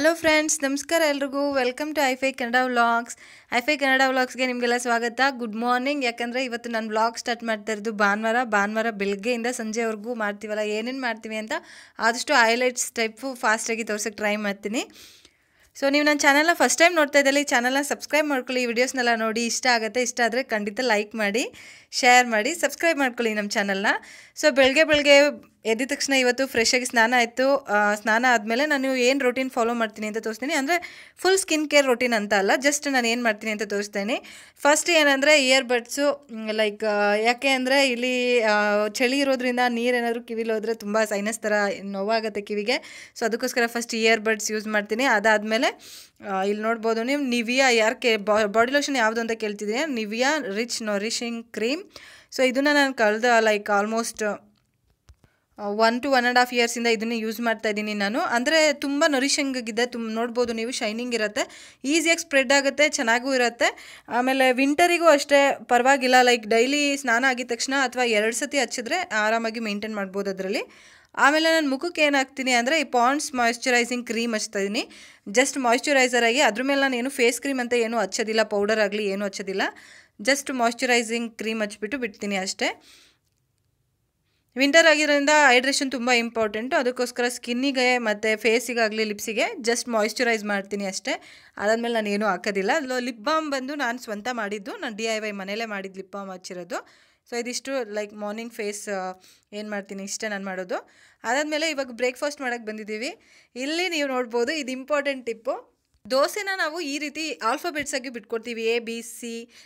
Hello friends, ನಮಸ್ಕಾರ ಎಲ್ರಿಗೂ. Welcome to ಐಫೈ ಕನ್ನಡ ವ್ಲಾಗ್ಸ್. ಐಫೈ ಕನ್ನಡ ವ್ಲಾಗ್ಸ್ಗೆ ನಿಮಗೆಲ್ಲ ಸ್ವಾಗತ. Good morning. ಯಾಕಂದರೆ ಇವತ್ತು ನಾನು ವ್ಲಾಗ್ ಸ್ಟಾರ್ಟ್ ಮಾಡ್ತಾ ಇರೋದು ಭಾನುವಾರ ಬೆಳಗ್ಗೆಯಿಂದ ಸಂಜೆವರೆಗೂ ಮಾಡ್ತೀವಲ್ಲ, ಏನೇನು ಮಾಡ್ತೀವಿ ಅಂತ ಆದಷ್ಟು ಹೈಲೈಟ್ಸ್ ಟೈಪು ಫಾಸ್ಟಾಗಿ ತೋರ್ಸೋಕ್ಕೆ ಟ್ರೈ ಮಾಡ್ತೀನಿ. ಸೊ ನೀವು ನನ್ನ ಚಾನಲ್ನ ಫಸ್ಟ್ ಟೈಮ್ ನೋಡ್ತಾ ಇದ್ದಲ್ಲಿ ಈ ಚಾನಲ್ನ ಸಬ್ಸ್ಕ್ರೈಬ್ ಮಾಡ್ಕೊಳ್ಳಿ. ಈ ವಿಡಿಯೋಸ್ನೆಲ್ಲ ನೋಡಿ ಇಷ್ಟ ಆದರೆ ಖಂಡಿತ ಲೈಕ್ ಮಾಡಿ, ಶೇರ್ ಮಾಡಿ, ಸಬ್ಸ್ಕ್ರೈಬ್ ಮಾಡ್ಕೊಳ್ಳಿ ನಮ್ಮ ಚಾನಲ್ನ. ಸೊ ಬೆಳಗ್ಗೆ ಎದ್ದ ತಕ್ಷಣ ಇವತ್ತು ಫ್ರೆಶಾಗಿ ಸ್ನಾನ ಆಯಿತು. ಸ್ನಾನ ಆದಮೇಲೆ ನಾನು ಏನು ರೊಟೀನ್ ಫಾಲೋ ಮಾಡ್ತೀನಿ ಅಂತ ತೋರಿಸ್ತೀನಿ. ಅಂದರೆ ಫುಲ್ ಸ್ಕಿನ್ ಕೇರ್ ರೊಟೀನ್ ಅಂತ ಅಲ್ಲ, ಜಸ್ಟ್ ನಾನು ಏನು ಮಾಡ್ತೀನಿ ಅಂತ ತೋರಿಸ್ತೀನಿ. ಫಸ್ಟ್ ಏನಂದರೆ ಇಯರ್ಬಡ್ಸು, ಲೈಕ್ ಯಾಕೆ ಅಂದರೆ ಇಲ್ಲಿ ಚಳಿ ಇರೋದ್ರಿಂದ ನೀರೇನಾದರೂ ಕಿವಿಲಿ ಹೋದರೆ ತುಂಬ ಸೈನಸ್ ಥರ ನೋವಾಗುತ್ತೆ ಕಿವಿಗೆ. ಸೊ ಅದಕ್ಕೋಸ್ಕರ ಫಸ್ಟ್ ಇಯರ್ಬಡ್ಸ್ ಯೂಸ್ ಮಾಡ್ತೀನಿ. ಅದಾದಮೇಲೆ ಇಲ್ಲಿ ನೋಡ್ಬೋದು ನೀವು ನಿವಿಯಾ ಬಾಡಿ ಲೋಷನ್ ಯಾವುದು ಅಂತ ಕೇಳ್ತಿದ್ದೀನಿ. Nivea rich nourishing cream. So ಇದನ್ನು ನಾನು ಕಳೆದ ಲೈಕ್ ಆಲ್ಮೋಸ್ಟ್ 1 to 1.5 ಇಯರ್ಸಿಂದ ಇದನ್ನು ಯೂಸ್ ಮಾಡ್ತಾ ಇದ್ದೀನಿ ನಾನು. ಅಂದರೆ ತುಂಬ ನರಿಶಿಂಗ್ ಆಗಿದೆ, ನೋಡ್ಬೋದು ನೀವು, ಶೈನಿಂಗ್ ಇರುತ್ತೆ, ಈಸಿಯಾಗಿ ಸ್ಪ್ರೆಡ್ ಆಗುತ್ತೆ, ಚೆನ್ನಾಗೂ ಇರುತ್ತೆ. ಆಮೇಲೆ ವಿಂಟರಿಗೂ ಅಷ್ಟೇ ಪರವಾಗಿಲ್ಲ. ಲೈಕ್ ಡೈಲಿ ಸ್ನಾನ ಆಗಿದ ತಕ್ಷಣ ಅಥವಾ 2 ಸತಿ ಹಚ್ಚಿದ್ರೆ ಆರಾಮಾಗಿ ಮೇಂಟೈನ್ ಮಾಡ್ಬೋದು ಅದರಲ್ಲಿ. ಆಮೇಲೆ ನಾನು ಮುಖಕ್ಕೆ ಏನು ಹಾಕ್ತೀನಿ ಅಂದರೆ ಈ ಪಾಂಡ್ಸ್ ಮಾಯ್ಶ್ಚರೈಸಿಂಗ್ ಕ್ರೀಮ್ ಹಚ್ತಾ ಇದ್ದೀನಿ. ಜಸ್ಟ್ ಮಾಯ್ಶ್ಚರೈಸರ್ ಆಗಿ, ಅದ್ರ ಮೇಲೆ ನಾನು ಏನು ಫೇಸ್ ಕ್ರೀಮ್ ಅಂತ ಏನೂ ಹಚ್ಚೋದಿಲ್ಲ, ಪೌಡರ್ ಆಗಲಿ ಏನೂ ಹಚ್ಚೋದಿಲ್ಲ. ಜಸ್ಟ್ ಮಾಯ್ಶ್ಚರೈಸಿಂಗ್ ಕ್ರೀಮ್ ಹಚ್ಬಿಟ್ಟು ಬಿಡ್ತೀನಿ ಅಷ್ಟೇ. ವಿಂಟರ್ ಆಗಿರೋದ್ರಿಂದ ಹೈಡ್ರೇಷನ್ ತುಂಬ ಇಂಪಾರ್ಟೆಂಟು. ಅದಕ್ಕೋಸ್ಕರ ಸ್ಕಿನ್ನಿಗೆ ಮತ್ತು ಫೇಸಿಗಾಗಲಿ ಲಿಪ್ಸಿಗೆ ಜಸ್ಟ್ ಮಾಯ್ಶ್ಚರೈಸ್ ಮಾಡ್ತೀನಿ ಅಷ್ಟೇ. ಅದಾದಮೇಲೆ ನಾನು ಏನೂ ಹಾಕೋದಿಲ್ಲ. ಲಿಪ್ ಬಾಮ್ ಬಂದು ನಾನು ಸ್ವಂತ ಮಾಡಿದ್ದು, ನಾನು DIY ಮನೇಲೇ ಮಾಡಿದ್ದು ಲಿಪ್ ಬಾಮ್ ಹಚ್ಚಿರೋದು. ಸೊ ಇದಿಷ್ಟು ಲೈಕ್ ಮಾರ್ನಿಂಗ್ ಫೇಸ್ ಏನು ಮಾಡ್ತೀನಿ ಇಷ್ಟೇ ನಾನು ಮಾಡೋದು. ಅದಾದಮೇಲೆ ಇವಾಗ ಬ್ರೇಕ್ಫಾಸ್ಟ್ ಮಾಡೋಕ್ಕೆ ಬಂದಿದ್ದೀವಿ. ಇಲ್ಲಿ ನೀವು ನೋಡ್ಬೋದು, ಇದು ಇಂಪಾರ್ಟೆಂಟ್ ಟಿಪ್ಪು. ದೋಸೆನ ನಾವು ಈ ರೀತಿ ಆಲ್ಫಾಬೆಟ್ಸಾಗಿ ಬಿಟ್ಕೊಡ್ತೀವಿ, ABC.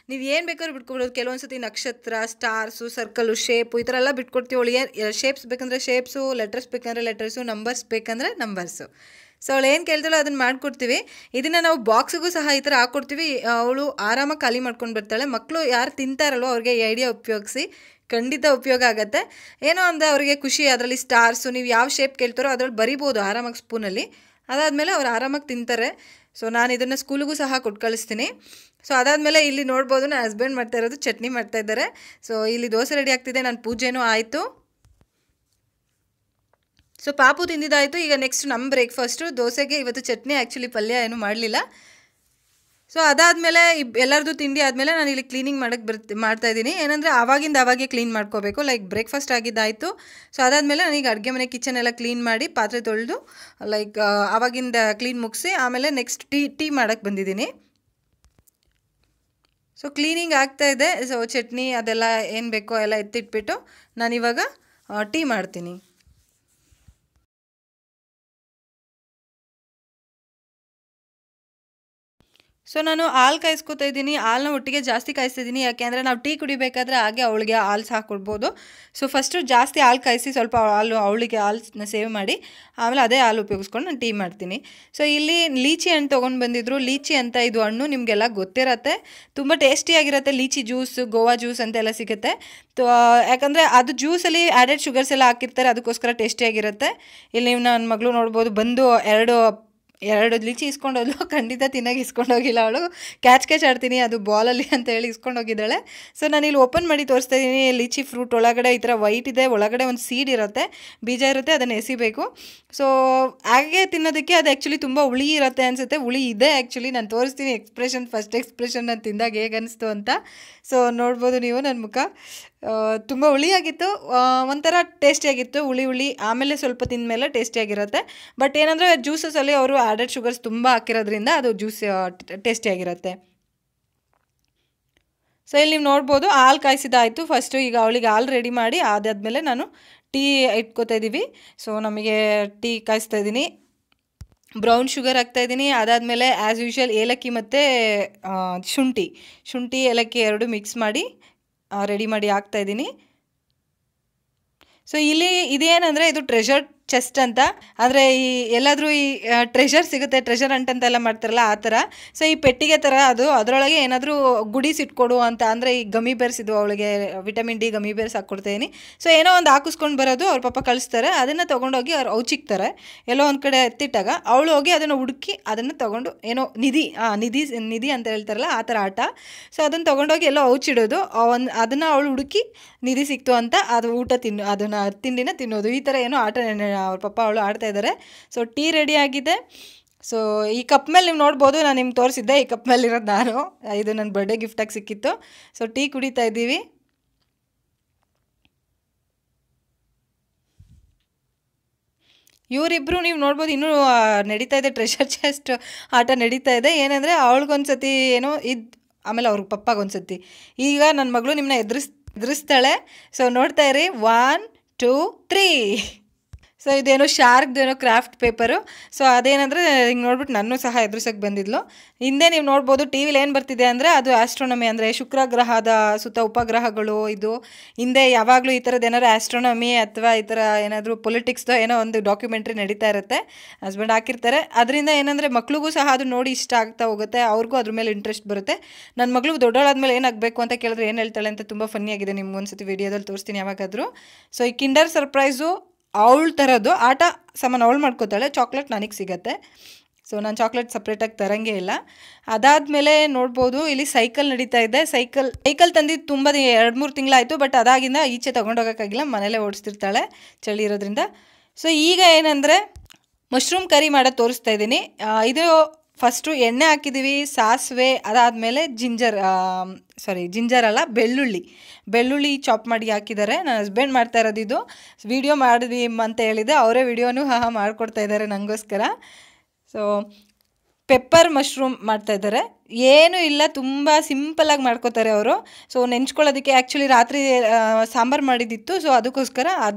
ನೀವು ಏನು ಬೇಕಾದ್ರೂ ಬಿಟ್ಕೊಬೋದು. ಕೆಲವೊಂದು ಸತಿ ನಕ್ಷತ್ರ, ಸ್ಟಾರ್ಸು, ಸರ್ಕಲು, ಶೇಪು ಈ ಥರ ಎಲ್ಲ ಬಿಟ್ಕೊಡ್ತೀವಿ. ಅವಳು ಶೇಪ್ಸ್ ಬೇಕಂದರೆ ಶೇಪ್ಸು, ಲೆಟರ್ಸ್ ಬೇಕಂದರೆ ಲೆಟರ್ಸು, ನಂಬರ್ಸ್ ಬೇಕಂದರೆ ನಂಬರ್ಸು. ಸೊ ಅವಳು ಏನು ಕೇಳ್ತಾಳೋ ಅದನ್ನು ಮಾಡಿಕೊಡ್ತೀವಿ. ಇದನ್ನು ನಾವು ಬಾಕ್ಸಿಗೂ ಸಹ ಈ ಥರ ಹಾಕ್ಕೊಡ್ತೀವಿ. ಅವಳು ಆರಾಮಾಗಿ ಖಾಲಿ ಮಾಡ್ಕೊಂಡು ಬರ್ತಾಳೆ. ಮಕ್ಕಳು ಯಾರು ತಿಂತಾರಲ್ವೋ ಅವ್ರಿಗೆ ಈ ಐಡಿಯಾ ಉಪಯೋಗಿಸಿ, ಖಂಡಿತ ಉಪಯೋಗ ಆಗುತ್ತೆ. ಏನೋ ಅಂದರೆ ಅವರಿಗೆ ಖುಷಿ. ಅದರಲ್ಲಿ ಸ್ಟಾರ್ಸು ನೀವು ಯಾವ ಶೇಪ್ ಕೇಳ್ತಾರೋ ಅದರಲ್ಲಿ ಬರಿಬೋದು ಆರಾಮಾಗಿ ಸ್ಪೂನಲ್ಲಿ. ಅದಾದಮೇಲೆ ಅವ್ರು ಆರಾಮಾಗಿ ತಿಂತಾರೆ. ಸೊ ನಾನು ಇದನ್ನು ಸ್ಕೂಲಿಗೂ ಸಹ ಕೊಟ್ಟು ಕಳಿಸ್ತೀನಿ. ಸೊ ಅದಾದಮೇಲೆ ಇಲ್ಲಿ ನೋಡ್ಬೋದು, ನನ್ನ ಹಸ್ಬೆಂಡ್ ಮಾಡ್ತಾ ಇರೋದು ಚಟ್ನಿ ಮಾಡ್ತಾಯಿದ್ದಾರೆ. ಸೊ ಇಲ್ಲಿ ದೋಸೆ ರೆಡಿ ಆಗ್ತಿದೆ, ನನ್ನ ಪೂಜೆನೂ ಆಯಿತು. ಸೊ ಪಾಪು ತಿಂದಿದ್ದಾಯಿತು. ಈಗ ನೆಕ್ಸ್ಟ್ ನಮ್ಮ ಬ್ರೇಕ್ಫಾಸ್ಟು ದೋಸೆಗೆ ಇವತ್ತು ಚಟ್ನಿ, ಆ್ಯಕ್ಚುಲಿ ಪಲ್ಯ ಏನೂ ಮಾಡಲಿಲ್ಲ. ಸೊ ಅದಾದಮೇಲೆ ಎಲ್ಲರದು ತಿಂಡಿ ಆದಮೇಲೆ ನಾನು ಇಲ್ಲಿ ಕ್ಲೀನಿಂಗ್ ಮಾಡ್ತಾಯಿದ್ದೀನಿ. ಏನಂದರೆ ಆವಾಗೇ ಕ್ಲೀನ್ ಮಾಡ್ಕೋಬೇಕು. ಲೈಕ್ ಬ್ರೇಕ್ಫಾಸ್ಟ್ ಆಗಿದ್ದಾಯಿತು. ಸೊ ಅದಾದಮೇಲೆ ನಾನೀಗ ಅಡುಗೆ ಮನೆ ಕಿಚನ್ ಎಲ್ಲ ಕ್ಲೀನ್ ಮಾಡಿ ಪಾತ್ರೆ ತೊಳೆದು ಲೈಕ್ ಆವಾಗಿಂದ ಕ್ಲೀನ್ ಮುಗಿಸಿ ಆಮೇಲೆ ನೆಕ್ಸ್ಟ್ ಟೀ ಮಾಡೋಕ್ಕೆ ಬಂದಿದ್ದೀನಿ. ಸೊ ಕ್ಲೀನಿಂಗ್ ಆಗ್ತಾಯಿದೆ. ಸೊ ಚಟ್ನಿ ಅದೆಲ್ಲ ಏನು ಬೇಕೋ ಎಲ್ಲ ಎತ್ತಿಟ್ಬಿಟ್ಟು ನಾನಿವಾಗ ಟೀ ಮಾಡ್ತೀನಿ. ಸೊ ನಾನು ಹಾಲು ಕಾಯಿಸ್ಕೊತಾ ಇದ್ದೀನಿ. ಹಾಲನ್ನ ಒಟ್ಟಿಗೆ ಜಾಸ್ತಿ ಕಾಯಿಸ್ತಿದ್ದೀನಿ. ಯಾಕೆಂದರೆ ನಾವು ಟೀ ಕುಡಿಬೇಕಾದ್ರೆ ಹಾಗೆ ಅವಳಿಗೆ ಹಾಲು ಸಹ ಕೊಡ್ಬೋದು. ಸೊ ಫಸ್ಟು ಜಾಸ್ತಿ ಹಾಲು ಕಾಯಿಸಿ ಸ್ವಲ್ಪ ಅವಳಿಗೆ ಹಾಲನ್ನ ಸೇವ್ ಮಾಡಿ ಆಮೇಲೆ ಅದೇ ಹಾಲು ಉಪಯೋಗಿಸ್ಕೊಂಡು ನಾನು ಟೀ ಮಾಡ್ತೀನಿ. ಸೊ ಇಲ್ಲಿ ಲೀಚಿ ಹಣ್ಣು ತೊಗೊಂಡು ಬಂದಿದ್ರು. ಲೀಚಿ ಅಂತ ಇದು ಹಣ್ಣು ನಿಮಗೆಲ್ಲ ಗೊತ್ತಿರತ್ತೆ, ತುಂಬ ಟೇಸ್ಟಿಯಾಗಿರುತ್ತೆ. ಲೀಚಿ ಜ್ಯೂಸ್, ಗೋವಾ ಜ್ಯೂಸ್ ಅಂತೆಲ್ಲ ಸಿಗುತ್ತೆ. ಯಾಕಂದರೆ ಅದು ಜ್ಯೂಸಲ್ಲಿ ಆ್ಯಡೆಡ್ ಶುಗರ್ಸ್ ಎಲ್ಲ ಹಾಕಿರ್ತಾರೆ, ಅದಕ್ಕೋಸ್ಕರ ಟೇಸ್ಟಿಯಾಗಿರುತ್ತೆ. ಇಲ್ಲಿ ನೀವು ನನ್ನ ಮಗಳು ನೋಡ್ಬೋದು, ಬಂದು ಎರಡು ಲೀಚಿ ಇಸ್ಕೊಂಡೋದ್ಲು. ಖಂಡಿತ ತಿನ್ನಾಗಿ ಇಸ್ಕೊಂಡೋಗಿಲ್ಲ ಅವಳು. ಕ್ಯಾಚ್ ಆಡ್ತೀನಿ ಅದು ಬಾಲಲ್ಲಿ ಅಂತ ಹೇಳಿ ಇಸ್ಕೊಂಡೋಗಿದ್ದಾಳೆ. ಸೊ ನಾನು ಇಲ್ಲಿ ಓಪನ್ ಮಾಡಿ ತೋರಿಸ್ತಾ ಇದ್ದೀನಿ. ಲೀಚಿ ಫ್ರೂಟ್ ಒಳಗಡೆ ಈ ಥರ ವೈಟ್ ಇದೆ, ಒಳಗಡೆ ಒಂದು ಸೀಡ್ ಇರುತ್ತೆ, ಬೀಜ ಇರುತ್ತೆ, ಅದನ್ನು ಎಸಿಬೇಕು. ಸೊ ಹಾಗೆ ತಿನ್ನೋದಕ್ಕೆ ಅದು ಆ್ಯಕ್ಚುಲಿ ತುಂಬ ಹುಳಿ ಇರುತ್ತೆ ಅನಿಸುತ್ತೆ. ಹುಳಿ ಇದೆ ಆ್ಯಕ್ಚುಲಿ. ನಾನು ತೋರಿಸ್ತೀನಿ ಫಸ್ಟ್ ಎಕ್ಸ್ಪ್ರೆಷನ್ ನಾನು ತಿಂದಾಗ ಹೇಗೆ ಅನಿಸ್ತು ಅಂತ. ಸೊ ನೋಡ್ಬೋದು ನೀವು ನನ್ನ ಮುಖ. ತುಂಬ ಹುಳಿಯಾಗಿತ್ತು, ಒಂಥರ ಟೇಸ್ಟಿಯಾಗಿತ್ತು, ಹುಳಿ. ಆಮೇಲೆ ಸ್ವಲ್ಪ ತಿಂದಮೇಲೆ ಟೇಸ್ಟಿಯಾಗಿರುತ್ತೆ. ಬಟ್ ಏನಂದರೆ ಜ್ಯೂಸಸಲ್ಲಿ ಅವರು ಆ್ಯಡೆಡ್ ಶುಗರ್ಸ್ ತುಂಬ ಹಾಕಿರೋದ್ರಿಂದ ಅದು ಜ್ಯೂಸ್ ಟೇಸ್ಟಿಯಾಗಿರುತ್ತೆ. ಸೊ ಇಲ್ಲಿ ನೀವು ನೋಡ್ಬೋದು, ಹಾಲು ಕಾಯಿಸಿದಾಯಿತು ಫಸ್ಟು. ಈಗ ಅವಳಿಗೆ ಹಾಲು ರೆಡಿ ಮಾಡಿ ಅದಾದಮೇಲೆ ನಾನು ಟೀ ಇಟ್ಕೋತಾ ಇದ್ದೀವಿ. ಸೊ ನಮಗೆ ಟೀ ಕಾಯಿಸ್ತಾ ಇದ್ದೀನಿ. ಬ್ರೌನ್ ಶುಗರ್ ಹಾಕ್ತಾಯಿದ್ದೀನಿ. ಅದಾದಮೇಲೆ ಆ್ಯಸ್ ಯೂಶ್ವಲ್ ಏಲಕ್ಕಿ ಮತ್ತು ಶುಂಠಿ ಏಲಕ್ಕಿ ಎರಡು ಮಿಕ್ಸ್ ಮಾಡಿ ರೆಡಿ ಮಾಡಿ ಹಾಕ್ತಾಯಿದ್ದೀನಿ. ಸೊ ಇಲ್ಲಿ ಇದೇನಂದರೆ ಇದು ಟ್ರೆಷರ್ ಚೆಸ್ಟ್ ಅಂತ. ಅಂದರೆ ಈ ಎಲ್ಲಾದರೂ ಈ ಟ್ರೆಷರ್ ಸಿಗುತ್ತೆ, ಟ್ರೆಷರ್ ಅಂಟ್ ಅಂತೆಲ್ಲ ಮಾಡ್ತಾರಲ್ಲ ಆ ಥರ. ಸೊ ಈ ಪೆಟ್ಟಿಗೆ ಥರ ಅದು, ಅದರೊಳಗೆ ಏನಾದರೂ ಗುಡೀಸ್ ಇಟ್ಕೊಡು ಅಂತ. ಅಂದರೆ ಈ ಗಮಿ ಬೇರ್ಸ್ ಇದು, ಅವಳಿಗೆ ವಿಟಮಿನ್ ಡಿ ಗಮಿ ಬೇರ್ಸ್ ಹಾಕ್ಕೊಡ್ತಾಯಿದ್ದೀನಿ. ಸೊ ಏನೋ ಒಂದು ಹಾಕಿಸ್ಕೊಂಡು ಬರೋದು ಅವ್ರ ಪಾಪ ಕಳಿಸ್ತಾರೆ. ಅದನ್ನು ತೊಗೊಂಡೋಗಿ ಅವ್ರು ಔಚಿಕ್ತಾರೆ. ಎಲ್ಲೋ ಒಂದು ಕಡೆ ಎತ್ತಿಟ್ಟಾಗ ಅವಳು ಹೋಗಿ ಅದನ್ನು ಹುಡುಕಿ ಅದನ್ನು ತೊಗೊಂಡು, ಏನೋ ನಿಧಿ ಅಂತ ಹೇಳ್ತಾರಲ್ಲ ಆ ಥರ ಆಟ. ಸೊ ಅದನ್ನು ತೊಗೊಂಡೋಗಿ ಎಲ್ಲೋ ಔಚಿಡೋದು. ಅದನ್ನು ಅವಳು ಹುಡುಕಿ ನಿಧಿ ಸಿಕ್ತು ಅಂತ ಅದು ಅದನ್ನು ತಿಂಡಿನ ತಿನ್ನೋದು. ಈ ಥರ ಏನೋ ಆಟ ಅವ್ರ ಪಪ್ಪ ಅವಳು ಆಡ್ತಾ ಇದ್ದಾರೆ. ಸೊ ಟೀ ರೆಡಿ ಆಗಿದೆ. ಸೊ ಈ ಕಪ್ ಮೇಲೆ ನೀವು ನೋಡ್ಬೋದು, ನಾನು ನಿಮ್ಗೆ ತೋರಿಸಿದ್ದೆ ಈ ಕಪ್ ಮೇಲಿರೋದು ನಾನು. ಇದು ನನ್ನ ಬರ್ಡೇ ಗಿಫ್ಟಾಗಿ ಸಿಕ್ಕಿತ್ತು. ಸೊ ಟೀ ಕುಡಿತಾ ಇದ್ದೀವಿ. ಇವರಿಬ್ಬರು ನೀವು ನೋಡ್ಬೋದು ಇನ್ನೂ ನಡೀತಾ ಇದೆ, ಟ್ರೆಷರ್ ಚೆಸ್ಟ್ ಆಟ ನಡೀತಾ ಇದೆ. ಏನಂದರೆ ಅವಳಿಗೊಂದ್ಸತಿ ಏನೋ ಆಮೇಲೆ ಅವ್ರಿಗೆ ಪಪ್ಪಾಗೊಂದ್ಸತಿ. ಈಗ ನನ್ನ ಮಗಳು ನಿಮ್ಮನ್ನ ಎದುರಿಸ್ತಾಳೆ. ಸೊ ನೋಡ್ತಾ ಇರಿ, 1 2 3. ಸೊ ಇದೇನೋ ಶಾರ್ಕ್ದೇನೋ ಕ್ರಾಫ್ಟ್ ಪೇಪರು. ಸೊ ಅದೇನಂದರೆ ಹಿಂಗೆ ನೋಡ್ಬಿಟ್ಟು ನನ್ನೂ ಸಹ ಎದುರಿಸೋಕ್ಕೆ ಬಂದಿದ್ಲು. ಹಿಂದೆ ನೀವು ನೋಡ್ಬೋದು ಟಿ ವಿಲಿ ಏನು ಬರ್ತಿದೆ ಅಂದರೆ ಅದು ಆಸ್ಟ್ರೋನಮಿ, ಅಂದರೆ ಶುಕ್ರ ಗ್ರಹದ ಸುತ್ತ ಉಪಗ್ರಹಗಳು. ಇದು ಹಿಂದೆ ಯಾವಾಗಲೂ ಈ ಥರದ್ದು ಏನಾದ್ರು ಆಸ್ಟ್ರೋನಮಿ ಅಥವಾ ಈ ಥರ ಏನಾದರೂ ಪೊಲಿಟಿಕ್ಸ್ದೋ ಏನೋ ಒಂದು ಡಾಕ್ಯುಮೆಂಟ್ರಿ ನಡೀತಾ ಇರುತ್ತೆ, ಹಸ್ಬೆಂಡ್ ಹಾಕಿರ್ತಾರೆ. ಅದರಿಂದ ಏನಂದರೆ ಮಕ್ಳಿಗೂ ಸಹ ಅದು ನೋಡಿ ಇಷ್ಟ ಆಗ್ತಾ ಹೋಗುತ್ತೆ, ಅವ್ರಿಗೂ ಅದ್ರ ಮೇಲೆ ಇಂಟ್ರೆಸ್ಟ್ ಬರುತ್ತೆ. ನನ್ನ ಮಗಳು ದೊಡ್ಡವಳಾದ್ಮೇಲೆ ಏನಾಗಬೇಕು ಅಂತ ಕೇಳಿದ್ರೆ ಏನು ಹೇಳ್ತಾಳೆ ಅಂತ ತುಂಬ ಫನ್ನಿಯಾಗಿದೆ. ನಿಮ್ಗೊಂದ್ಸತಿ ವಿಡಿಯೋದಲ್ಲಿ ತೋರಿಸ್ತೀನಿ ಯಾವಾಗಾದರೂ. ಸೊ ಈ ಕಿಂಡರ್ ಸರ್ಪ್ರೈಸು ಅವಳ ಥರದ್ದು ಆಟ ಸಾಮಾನು ಅವಳು ಮಾಡ್ಕೋತಾಳೆ, ಚಾಕ್ಲೇಟ್ ನನಗೆ ಸಿಗತ್ತೆ. ಸೊ ನಾನು ಚಾಕ್ಲೇಟ್ ಸಪ್ರೇಟಾಗಿ ತರಂಗೇ ಇಲ್ಲ. ಅದಾದಮೇಲೆ ನೋಡ್ಬೋದು ಇಲ್ಲಿ ಸೈಕಲ್ ನಡೀತಾ ಇದೆ. ಸೈಕಲ್ ತಂದಿದ್ದು ತುಂಬ 2-3 ತಿಂಗಳಾಯಿತು, ಬಟ್ ಅದಾಗಿಂದ ಈಚೆ ತೊಗೊಂಡೋಗೋಕ್ಕಾಗಿಲ್ಲ, ಮನೇಲೇ ಓಡಿಸ್ತಿರ್ತಾಳೆ ಚಳಿ ಇರೋದ್ರಿಂದ. ಸೊ ಈಗ ಏನಂದರೆ ಮಶ್ರೂಮ್ ಕರಿ ಮಾಡೋದು ತೋರಿಸ್ತಾ ಇದ್ದೀನಿ. ಇದು ಫಸ್ಟು ಎಣ್ಣೆ ಹಾಕಿದ್ದೀವಿ, ಸಾಸಿವೆ, ಅದಾದಮೇಲೆ ಜಿಂಜರ್ ಅಲ್ಲ, ಬೆಳ್ಳುಳ್ಳಿ ಚಾಪ್ ಮಾಡಿ ಹಾಕಿದ್ದಾರೆ. ನನ್ನ ಹಸ್ಬೆಂಡ್ ಮಾಡ್ತಾ ಇರೋದು. ಇದು ವಿಡಿಯೋ ಮಾಡಿದ್ವಿ ಅಂತ ಹೇಳಿದೆ, ಅವರೇ ವಿಡಿಯೋನೂ ಮಾಡಿಕೊಡ್ತಾ ಇದ್ದಾರೆ ನನಗೋಸ್ಕರ. ಸೊ ಪೆಪ್ಪರ್ ಮಶ್ರೂಮ್ ಮಾಡ್ತಾಯಿದ್ದಾರೆ. ಏನೂ ಇಲ್ಲ, ತುಂಬ ಸಿಂಪಲ್ಲಾಗಿ ಮಾಡ್ಕೋತಾರೆ ಅವರು. ಸೊ ನೆಂಚ್ಕೊಳ್ಳೋದಕ್ಕೆ ಆ್ಯಕ್ಚುಲಿ ರಾತ್ರಿ ಸಾಂಬಾರು ಮಾಡಿದ್ದಿತ್ತು. ಸೊ ಅದಕ್ಕೋಸ್ಕರ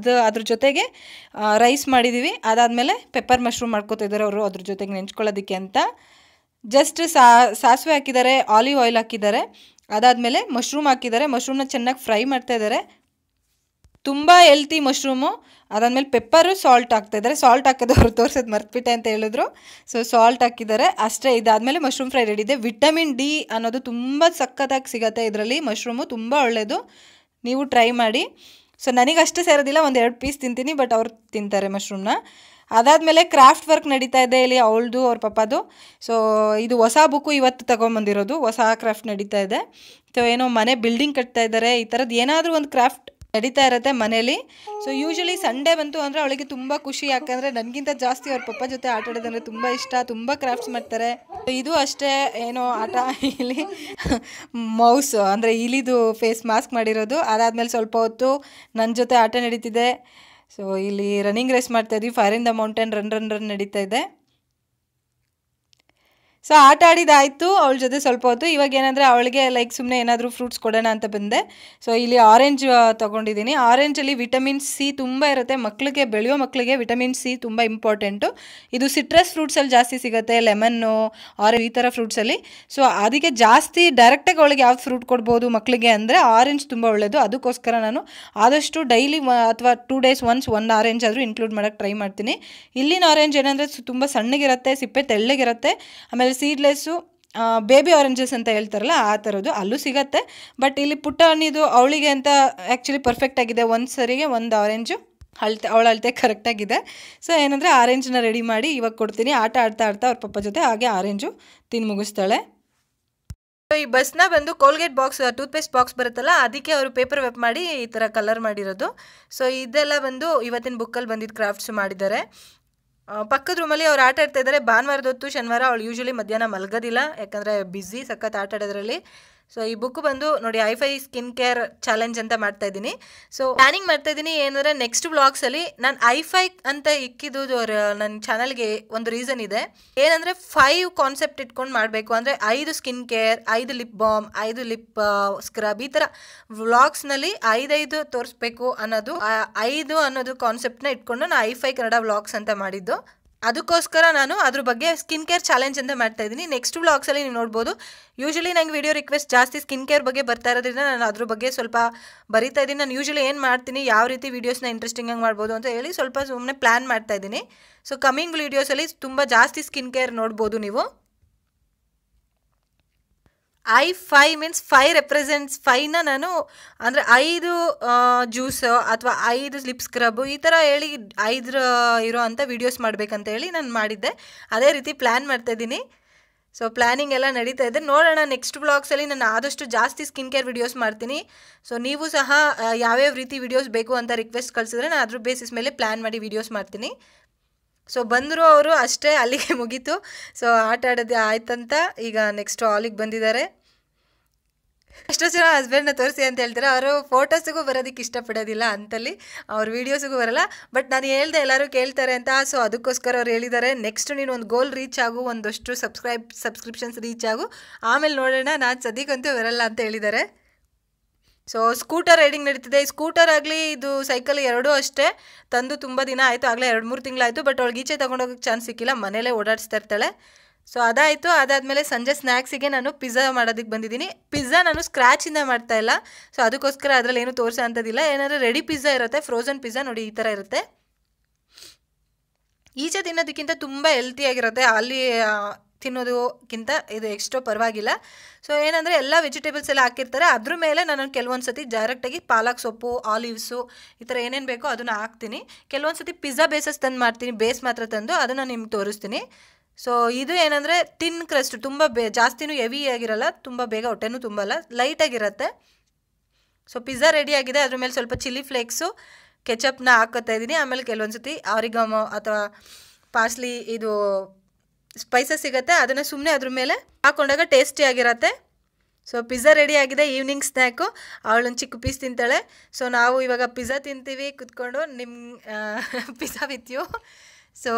ಅದ್ರ ಜೊತೆಗೆ ರೈಸ್ ಮಾಡಿದ್ದೀವಿ. ಅದಾದಮೇಲೆ ಪೆಪ್ಪರ್ ಮಶ್ರೂಮ್ ಮಾಡ್ಕೋತಾ ಇದ್ದಾರೆ ಅವರು ಅದ್ರ ಜೊತೆಗೆ ನೆಂಚ್ಕೊಳ್ಳೋದಕ್ಕೆ ಅಂತ. ಜಸ್ಟ್ ಸಾಸಿವೆ ಹಾಕಿದ್ದಾರೆ, ಆಲಿವ್ ಆಯಿಲ್ ಹಾಕಿದ್ದಾರೆ, ಅದಾದಮೇಲೆ ಮಶ್ರೂಮ್ ಹಾಕಿದ್ದಾರೆ. ಮಶ್ರೂಮ್ನ ಚೆನ್ನಾಗಿ ಫ್ರೈ ಮಾಡ್ತಾ ಇದ್ದಾರೆ. ತುಂಬ ಹೆಲ್ತಿ ಮಶ್ರೂಮು. ಅದಾದಮೇಲೆ ಪೆಪ್ಪರು, ಸಾಲ್ಟ್ ಹಾಕ್ತಾಯಿದ್ದಾರೆ. ಸಾಲ್ಟ್ ಹಾಕೋದು ಅವ್ರು ತೋರಿಸೋದು ಮರ್ತ್ಬಿಟ್ಟೆ ಅಂತ ಹೇಳಿದ್ರು. ಸೊ ಸಾಲ್ಟ್ ಹಾಕಿದ್ದಾರೆ ಅಷ್ಟೇ. ಇದಾದಮೇಲೆ ಮಶ್ರೂಮ್ ಫ್ರೈ ರೆಡಿ ಇದೆ. ವಿಟಮಿನ್ ಡಿ ಅನ್ನೋದು ತುಂಬ ಸಖತ್ತಾಗಿ ಸಿಗುತ್ತೆ ಇದರಲ್ಲಿ. ಮಶ್ರೂಮು ತುಂಬ ಒಳ್ಳೆಯದು, ನೀವು ಟ್ರೈ ಮಾಡಿ. ಸೊ ನನಗಷ್ಟೇ ಸೇರೋದಿಲ್ಲ, 1-2 ಪೀಸ್ ತಿಂತೀನಿ, ಬಟ್ ಅವ್ರು ತಿಂತಾರೆ ಮಶ್ರೂಮ್ನ. ಅದಾದಮೇಲೆ ಕ್ರಾಫ್ಟ್ ವರ್ಕ್ ನಡೀತಾ ಇದೆ ಇಲ್ಲಿ ಅವಳದು ಅವ್ರ ಪಪ್ಪದು. ಸೊ ಇದು ಹೊಸ ಬುಕ್ಕು ಇವತ್ತು ತೊಗೊಂಬಂದಿರೋದು, ಹೊಸ ಕ್ರಾಫ್ಟ್ ನಡೀತಾ ಇದೆ. ಸೊ ಏನೋ ಮನೆ ಬಿಲ್ಡಿಂಗ್ ಕಟ್ತಾ ಇದ್ದಾರೆ, ಈ ಥರದ್ದು ಏನಾದರೂ ಒಂದು ಕ್ರಾಫ್ಟ್ ನಡೀತಾ ಇರುತ್ತೆ ಮನೇಲಿ. ಸೊ ಯೂಶ್ವಲಿ ಸಂಡೇ ಬಂತು ಅಂದರೆ ಅವಳಿಗೆ ತುಂಬ ಖುಷಿ, ಯಾಕಂದರೆ ನನಗಿಂತ ಜಾಸ್ತಿ ಅವ್ರ ಪಪ್ಪ ಜೊತೆ ಆಟ ಆಡೋದಂದರೆ ತುಂಬ ಇಷ್ಟ. ತುಂಬ ಕ್ರಾಫ್ಟ್ಸ್ ಮಾಡ್ತಾರೆ. ಇದು ಅಷ್ಟೇ, ಏನೋ ಆಟ ಇಲ್ಲಿ ಮೌಸ್ ಅಂದರೆ ಇಲಿದು ಫೇಸ್ ಮಾಸ್ಕ್ ಮಾಡಿರೋದು. ಅದಾದಮೇಲೆ ಸ್ವಲ್ಪ ಹೊತ್ತು ನನ್ನ ಜೊತೆ ಆಟ ನಡೀತಿದೆ. ಸೊ ಇಲ್ಲಿ ರನ್ನಿಂಗ್ ರೇಸ್ ಮಾಡ್ತಾಯಿದ್ವಿ, fire in the mountain run ನಡೀತಾ ಇದೆ. ಸೊ ಆಟ ಆಡಿದಾಯಿತು ಅವಳ ಜೊತೆ ಸ್ವಲ್ಪ ಹೊತ್ತು. ಇವಾಗ ಏನಂದರೆ ಅವಳಿಗೆ ಸುಮ್ಮನೆ ಏನಾದರೂ ಫ್ರೂಟ್ಸ್ ಕೊಡೋಣ ಅಂತ ಬಂದೆ. ಸೊ ಇಲ್ಲಿ ಆರೆಂಜ್ ತೊಗೊಂಡಿದ್ದೀನಿ. ಆರೆಂಜಲ್ಲಿ ವಿಟಮಿನ್ ಸಿ ತುಂಬ ಇರುತ್ತೆ. ಬೆಳೆಯೋ ಮಕ್ಕಳಿಗೆ ವಿಟಮಿನ್ ಸಿ ತುಂಬ ಇಂಪಾರ್ಟೆಂಟು. ಇದು ಸಿಟ್ರಸ್ ಫ್ರೂಟ್ಸಲ್ಲಿ ಜಾಸ್ತಿ ಸಿಗುತ್ತೆ, ಲೆಮನ್ನು, ಆರೆಂಜ್ ಈ ಥರ ಫ್ರೂಟ್ಸಲ್ಲಿ. ಸೊ ಅದಕ್ಕೆ ಜಾಸ್ತಿ ಡೈರೆಕ್ಟಾಗಿ ಅವಳಿಗೆ ಯಾವ್ದು ಫ್ರೂಟ್ ಕೊಡ್ಬೋದು ಮಕ್ಕಳಿಗೆ ಅಂದರೆ ಆರೆಂಜ್ ತುಂಬ ಒಳ್ಳೆಯದು. ಅದಕ್ಕೋಸ್ಕರ ನಾನು ಆದಷ್ಟು ಡೈಲಿ ಅಥವಾ 2 days ಒನ್ಸ್ 1 ಆರೆಂಜ್ ಆದರೂ ಇನ್ಕ್ಲೂಡ್ ಮಾಡೋಕ್ಕೆ ಟ್ರೈ ಮಾಡ್ತೀನಿ. ಇಲ್ಲಿನ ಆರೆಂಜ್ ಏನಂದರೆ ತುಂಬ ಸಣ್ಣಗಿರುತ್ತೆ, ಸಿಪ್ಪೆ ತೆಳ್ಳಗಿರುತ್ತೆ. ಆಮೇಲೆ ಸೀಡ್ಲೆಸ್ಸು ಬೇಬಿ ಆರೆಂಜಸ್ ಅಂತ ಹೇಳ್ತಾರಲ್ಲ ಆ ಥರದ್ದು ಅಲ್ಲೂ ಸಿಗತ್ತೆ. ಬಟ್ ಇಲ್ಲಿ ಪುಟ್ಟಣಿದು ಅವಳಿಗೆ ಅಂತ ಆ್ಯಕ್ಚುಲಿ ಪರ್ಫೆಕ್ಟ್ ಆಗಿದೆ. ಒಂದು ಸರಿಗೆ 1 ಆರೆಂಜು ಅವಳ ಅಳತೆ ಕರೆಕ್ಟಾಗಿದೆ. ಸೊ ಏನಂದರೆ ಆರೆಂಜನ್ನ ರೆಡಿ ಮಾಡಿ ಇವಾಗ ಕೊಡ್ತೀನಿ. ಆಟ ಆಡ್ತಾ ಅವ್ರ ಪಪ್ಪ ಜೊತೆ ಹಾಗೆ ಆರೆಂಜು ತಿಂದು ಮುಗಿಸ್ತಾಳೆ. ಸೊ ಈ ಬಸ್ನ ಬಂದು ಕೋಲ್ಗೇಟ್ ಬಾಕ್ಸ್, ಟೂತ್ಪೇಸ್ಟ್ ಬಾಕ್ಸ್ ಬರುತ್ತಲ್ಲ, ಅದಕ್ಕೆ ಅವರು ಪೇಪರ್ ವೆಪ್ ಮಾಡಿ ಈ ಥರ ಕಲರ್ ಮಾಡಿರೋದು. ಸೊ ಇದೆಲ್ಲ ಬಂದು ಇವತ್ತಿನ ಬುಕ್ಕಲ್ಲಿ ಬಂದಿದ್ದು ಕ್ರಾಫ್ಟ್ಸ್ ಮಾಡಿದ್ದಾರೆ. ಪಕ್ಕದ ರೂಮಲ್ಲಿ ಅವ್ರು ಆಟ ಆಡ್ತಾ ಇದ್ದಾರೆ. ಭಾನುವಾರದ ಹೊತ್ತು, ಶನಿವಾರ ಅವಳು ಯೂಶ್ವಲಿ ಮಧ್ಯಾಹ್ನ ಮಲಗೋದಿಲ್ಲ, ಯಾಕಂದರೆ ಬ್ಯುಸಿ ಸಖತ್ ಆಟ ಆಡೋದ್ರಲ್ಲಿ. ಸೊ ಈ ಬುಕ್ ಬಂದು ನೋಡಿ, ಐಫೈ ಸ್ಕಿನ್ ಕೇರ್ ಚಾಲೆಂಜ್ ಅಂತ ಮಾಡ್ತಾ ಇದ್ದೀನಿ. ಸೊ ಪ್ಲಾನಿಂಗ್ ಮಾಡ್ತಾ ಇದ್ದೀನಿ ಏನಂದರೆ ನೆಕ್ಸ್ಟ್ ವ್ಲಾಗ್ಸಲ್ಲಿ ನಾನು ಐಫೈ ಅಂತ ಇಕ್ಕಿದ್ದು ನನ್ನ ಚಾನಲ್ಗೆ ಒಂದು ರೀಸನ್ ಇದೆ. ಏನಂದರೆ 5 ಕಾನ್ಸೆಪ್ಟ್ ಇಟ್ಕೊಂಡು ಮಾಡಬೇಕು. ಅಂದರೆ 5 skin care, 5 lip balm, 5 lip scrub, ಈ ಥರ ವ್ಲಾಗ್ಸ್ನಲ್ಲಿ 5 ತೋರಿಸ್ಬೇಕು ಅನ್ನೋದು 5 ಅನ್ನೋದು ಕಾನ್ಸೆಪ್ಟ್ನ ಇಟ್ಕೊಂಡು ನಾನು ಐಫೈ ಕನ್ನಡ ವ್ಲಾಗ್ಸ್ ಅಂತ ಮಾಡಿದ್ದು. ಅದಕ್ಕೋಸ್ಕರ ನಾನು ಅದ್ರ ಬಗ್ಗೆ ಸ್ಕಿನ್ ಕೇರ್ ಚಾಲೆಂಜ್ ಅಂತ ಮಾಡ್ತಾ ಇದ್ದೀನಿ. ನೆಕ್ಸ್ಟ್ ವ್ಲಾಗ್ಸಲ್ಲಿ ನೀವು ನೋಡ್ಬೋದು. ಯೂಶ್ವಲಿ ನಂಗೆ ವಿಡಿಯೋ ರಿಕ್ವೆಸ್ಟ್ ಜಾಸ್ತಿ ಸ್ಕಿನ್ ಕೇರ್ ಬಗ್ಗೆ ಬರ್ತಾ ಇರೋದ್ರಿಂದ ನಾನು ಅದ್ರ ಬಗ್ಗೆ ಸ್ವಲ್ಪ ಬರಿತಾ ಇದ್ದೀನಿ. ನಾನು ಯೂಶ್ವಲಿ ಏನು ಮಾಡ್ತೀನಿ, ಯಾವ ರೀತಿ ವೀಡಿಯೋಸ್ನ ಇಂಟ್ರೆಸ್ಟಿಂಗಾಗಿ ಮಾಡ್ಬೋದು ಅಂತ ಹೇಳಿ ಸ್ವಲ್ಪ ಸುಮ್ಮನೆ ಪ್ಲ್ಯಾನ್ ಮಾಡ್ತಾ ಇದ್ದೀನಿ. ಸೊ ಕಮಿಂಗ್ ವೀಡಿಯೋಸಲ್ಲಿ ತುಂಬ ಜಾಸ್ತಿ ಸ್ಕಿನ್ ಕೇರ್ ನೋಡ್ಬೋದು ನೀವು. I5 ಮೀನ್ಸ್ 5 ರೆಪ್ರೆಸೆಂಟ್ಸ್ 5ನ ನಾನು ಅಂದರೆ 5 ಜ್ಯೂಸು ಅಥವಾ 5 ಲಿಪ್ ಸ್ಕ್ರಬ್ಬು ಈ ಥರ ಹೇಳಿ 5 ಇರೋ ಅಂಥ ವೀಡಿಯೋಸ್ ಮಾಡಬೇಕಂತ ಹೇಳಿ ನಾನು ಮಾಡಿದ್ದೆ. ಅದೇ ರೀತಿ ಪ್ಲ್ಯಾನ್ ಮಾಡ್ತಾಯಿದ್ದೀನಿ. ಸೊ ಪ್ಲ್ಯಾನಿಂಗ್ ಎಲ್ಲ ನಡೀತಾ ಇದೆ. ನೋಡೋಣ ನೆಕ್ಸ್ಟ್ ವ್ಲಾಗ್ಸಲ್ಲಿ ನಾನು ಆದಷ್ಟು ಜಾಸ್ತಿ ಸ್ಕಿನ್ ಕೇರ್ ವೀಡಿಯೋಸ್ ಮಾಡ್ತೀನಿ. ಸೊ ನೀವು ಸಹ ಯಾವ್ಯಾವ ರೀತಿ ವೀಡಿಯೋಸ್ ಬೇಕು ಅಂತ ರಿಕ್ವೆಸ್ಟ್ ಕಳಿಸಿದ್ರೆ ನಾನು ಅದ್ರ ಬೇಸಿಸ್ ಮೇಲೆ ಪ್ಲ್ಯಾನ್ ಮಾಡಿ ವೀಡಿಯೋಸ್ ಮಾಡ್ತೀನಿ. ಸೊ ಬಂದರು ಅವರು, ಅಷ್ಟೇ ಅಲ್ಲಿಗೆ ಮುಗೀತು. ಸೊ ಆಟ ಆಡೋದು ಆಯ್ತಂತ ಈಗ ನೆಕ್ಸ್ಟ್ ಹಾಲಿಗೆ ಬಂದಿದ್ದಾರೆ. ಎಷ್ಟೋ ಜನ ಹಸ್ಬೆಂಡ್ನ ತೋರಿಸಿ ಅಂತ ಹೇಳ್ತಾರೆ, ಅವರು ಫೋಟೋಸಿಗೂ ಬರೋದಕ್ಕೆ ಇಷ್ಟಪಡೋದಿಲ್ಲ ಅಂತಲ್ಲಿ, ಅವ್ರ ವೀಡಿಯೋಸಿಗೂ ಬರಲ್ಲ. ಬಟ್ ನಾನು ಹೇಳ್ದೆ ಎಲ್ಲರೂ ಕೇಳ್ತಾರೆ ಅಂತ, ಸೊ ಅದಕ್ಕೋಸ್ಕರ ಅವ್ರು ಹೇಳಿದ್ದಾರೆ ನೆಕ್ಸ್ಟ್ ನೀನು ಒಂದು ಗೋಲ್ ರೀಚ್ ಆಗು, ಒಂದಷ್ಟು ಸಬ್ಸ್ಕ್ರಿಪ್ಷನ್ಸ್ ರೀಚ್ ಆಗು, ಆಮೇಲೆ ನೋಡೋಣ, ನಾನು ಸದ್ಯಕ್ಕಂತೂ ಬರಲ್ಲ ಅಂತ ಹೇಳಿದ್ದಾರೆ. ಸೊ ಸ್ಕೂಟರ್ ರೈಡಿಂಗ್ ನಡೀತಿದೆ. ಸ್ಕೂಟರ್ ಆಗಲಿ ಇದು ಸೈಕಲ್ ಎರಡೂ ಅಷ್ಟೇ ತಂದು ತುಂಬ ದಿನ ಆಯಿತು, ಆಗಲೇ 2-3 ತಿಂಗಳಾಯಿತು. ಬಟ್ ಅವಳಿಗೆ ಈಚೆ ತೊಗೊಂಡೋಗೋಕ್ಕೆ ಚಾನ್ಸ್ ಸಿಕ್ಕಿಲ್ಲ, ಮನೇಲೇ ಓಡಾಡಿಸ್ತಾ ಇರ್ತಾಳೆ. ಸೊ ಅದಾಯಿತು. ಅದಾದಮೇಲೆ ಸಂಜೆ ಸ್ನ್ಯಾಕ್ಸಿಗೆ ನಾನು ಪಿಜ್ಜಾ ಮಾಡೋದಕ್ಕೆ ಬಂದಿದ್ದೀನಿ. ಪಿಜ್ಜಾ ನಾನು ಸ್ಕ್ರ್ಯಾಚಿಂದ ಮಾಡ್ತಾಯಿಲ್ಲ, ಸೊ ಅದಕ್ಕೋಸ್ಕರ ಅದರಲ್ಲಿ ಏನೂ ತೋರಿಸೋ ಅಂಥದ್ದಿಲ್ಲ. ಏನಾದರೂ ರೆಡಿ ಪಿಜ್ಜಾ ಇರುತ್ತೆ, ಫ್ರೋಝನ್ ಪಿಜ್ಜಾ ನೋಡಿ ಈ ಥರ ಇರುತ್ತೆ. ಈಚೆ ತಿನ್ನೋದಕ್ಕಿಂತ ತುಂಬ ಹೆಲ್ತಿಯಾಗಿರುತ್ತೆ, ಅಲ್ಲಿ ತಿನ್ನೋದಕ್ಕಿಂತ ಇದು ಎಕ್ಸ್ಟ್ರಾ ಪರವಾಗಿಲ್ಲ. ಸೊ ಏನಂದರೆ ಎಲ್ಲ ವೆಜಿಟೇಬಲ್ಸ್ ಎಲ್ಲ ಹಾಕಿರ್ತಾರೆ, ಅದ್ರ ಮೇಲೆ ನಾನು ಕೆಲವೊಂದು ಸತಿ ಡೈರೆಕ್ಟಾಗಿ ಪಾಲಕ್ ಸೊಪ್ಪು, ಆಲಿವ್ಸು, ಈ ಥರ ಏನೇನು ಬೇಕೋ ಅದನ್ನು ಹಾಕ್ತೀನಿ. ಕೆಲವೊಂದು ಸತಿ ಪಿಜ್ಜಾ ಬೇಸಸ್ ತಂದು ಮಾಡ್ತೀನಿ, ಬೇಸ್ ಮಾತ್ರ ತಂದು ಅದನ್ನು ನಿಮ್ಗೆ ತೋರಿಸ್ತೀನಿ. ಸೊ ಇದು ಏನಂದರೆ ತಿನ್ ಕ್ರಸ್ಟ್, ತುಂಬ ಜಾಸ್ತಿನೂ ಹೆವಿ ಆಗಿರಲ್ಲ, ತುಂಬ ಬೇಗ ಹೊಟ್ಟೆನೂ ತುಂಬಲ್ಲ, ಲೈಟಾಗಿರುತ್ತೆ. ಸೊ ಪಿಜ್ಜಾ ರೆಡಿಯಾಗಿದೆ. ಅದ್ರ ಮೇಲೆ ಸ್ವಲ್ಪ ಚಿಲ್ಲಿ ಫ್ಲೇಕ್ಸು, ಕೆಚಪ್ನ ಹಾಕೋತಾ ಇದ್ದೀನಿ. ಆಮೇಲೆ ಕೆಲವೊಂದು ಸತಿ ಆರಿಗಾಮೋ ಅಥವಾ ಪಾರ್ಸ್ಲಿ ಇದು ಸ್ಪೈಸಸ್ ಸಿಗುತ್ತೆ, ಅದನ್ನು ಸುಮ್ಮನೆ ಅದ್ರ ಮೇಲೆ ಹಾಕೊಂಡಾಗ ಟೇಸ್ಟಿಯಾಗಿರುತ್ತೆ. ಸೊ ಪಿಜ್ಜಾ ರೆಡಿಯಾಗಿದೆ, ಈವ್ನಿಂಗ್ ಸ್ನ್ಯಾಕು. ಅವಳೊಂದು ಚಿಕ್ಕ ಪೀಸ್ ತಿಂತಾಳೆ. ಸೊ ನಾವು ಇವಾಗ ಪಿಜ್ಜಾ ತಿಂತೀವಿ ಕುತ್ಕೊಂಡು, ಪಿಜ್ಜಾ ವಿತ್ ಯು. ಸೊ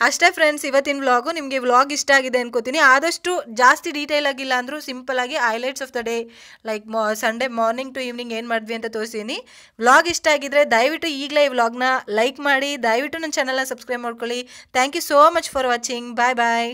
ಅಷ್ಟೇ ಫ್ರೆಂಡ್ಸ್, ಇವತ್ತಿನ ವ್ಲಾಗು. ನಿಮಗೆ ವ್ಲಾಗ್ ಇಷ್ಟ ಆಗಿದೆ ಅನ್ಕೋತೀನಿ. ಆದಷ್ಟು ಜಾಸ್ತಿ ಡೀಟೇಲ್ ಆಗಿಲ್ಲ ಅಂದರೂ ಸಿಂಪಲಾಗಿ highlights of the day, like Sunday morning to evening ಏನು ಮಾಡಿದ್ವಿ ಅಂತ ತೋರಿಸಿದ್ದೀನಿ. ವ್ಲಾಗ್ ಇಷ್ಟ ಆಗಿದ್ರೆ ದಯವಿಟ್ಟು ಈಗಲೇ ಈ ವ್ಲಾಗ್ನ ಲೈಕ್ ಮಾಡಿ, ದಯವಿಟ್ಟು ನನ್ನ ಚಾನಲ್ನ ಸಬ್ಸ್ಕ್ರೈಬ್ ಮಾಡ್ಕೊಳ್ಳಿ. Thank you so much for watching. Bye bye.